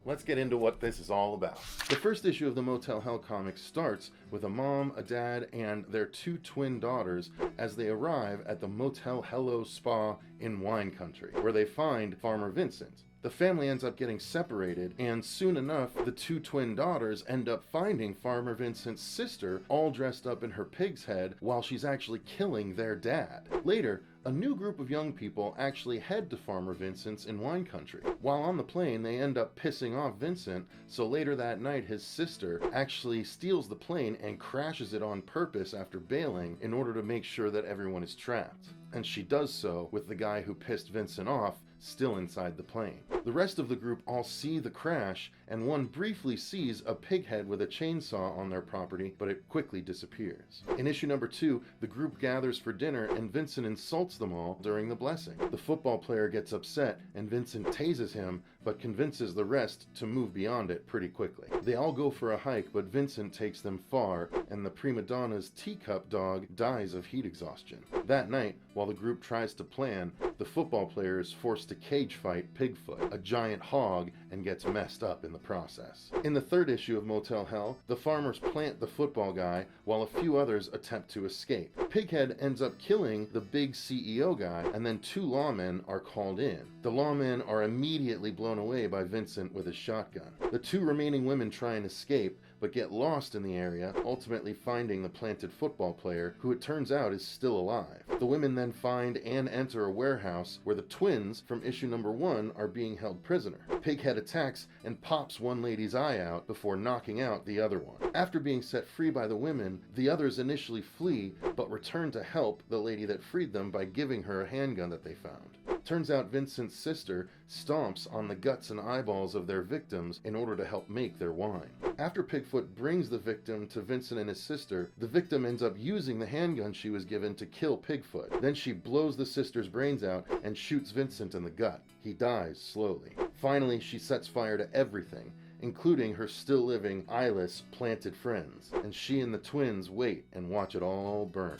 let's get into what this is all about. The first issue of the Motel Hell comic starts with a mom, a dad, and their two twin daughters as they arrive at the Motel Hello Spa in wine country, where they find Farmer Vincent. The family ends up getting separated, and soon enough, the two twin daughters end up finding Farmer Vincent's sister all dressed up in her pig's head while she's actually killing their dad. Later, a new group of young people actually head to Farmer Vincent's in wine country. While on the plane, they end up pissing off Vincent, so later that night his sister actually steals the plane and crashes it on purpose after bailing in order to make sure that everyone is trapped. And she does so with the guy who pissed Vincent off still inside the plane. The rest of the group all see the crash, and one briefly sees a pig head with a chainsaw on their property, but it quickly disappears. In issue number 2, the group gathers for dinner and Vincent insults them all during the blessing. The football player gets upset and Vincent tases him, but convinces the rest to move beyond it pretty quickly. They all go for a hike, but Vincent takes them far, and the prima donna's teacup dog dies of heat exhaustion. That night, while the group tries to plan, the football player is forced to cage fight Pigfoot, a giant hog, and gets messed up in the process. In the third issue of Motel Hell, the farmers plant the football guy while a few others attempt to escape. Pighead ends up killing the big CEO guy, and then 2 lawmen are called in. The lawmen are immediately blown away by Vincent with his shotgun. The 2 remaining women try and escape, but get lost in the area, ultimately finding the planted football player, who it turns out is still alive. The women then find and enter a warehouse where the twins from issue number 1 are being held prisoner. Pighead attacks and pops one lady's eye out before knocking out the other one. After being set free by the women, the others initially flee, but return to help the lady that freed them by giving her a handgun that they found. Turns out Vincent's sister stomps on the guts and eyeballs of their victims in order to help make their wine. After Pigfoot brings the victim to Vincent and his sister, the victim ends up using the handgun she was given to kill Pigfoot. Then she blows the sister's brains out and shoots Vincent in the gut. He dies slowly. Finally, she sets fire to everything, including her still living, eyeless, planted friends, and she and the twins wait and watch it all burn.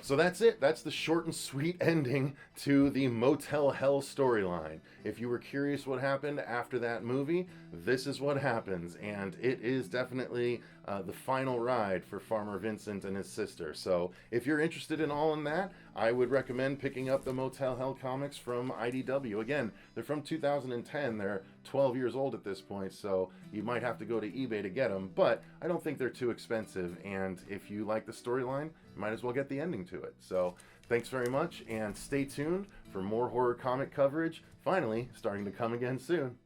So that's it. That's the short and sweet ending to the Motel Hell storyline. If you were curious what happened after that movie, this is what happens, and it is definitely the final ride for Farmer Vincent and his sister. So if you're interested in all in that, I would recommend picking up the Motel Hell comics from IDW. Again, they're from 2010. They're 12 years old at this point, so you might have to go to eBay to get them, but I don't think they're too expensive, and if you like the storyline, you might as well get the ending to it. So thanks very much, and stay tuned for more horror comic coverage, finally starting to come again soon.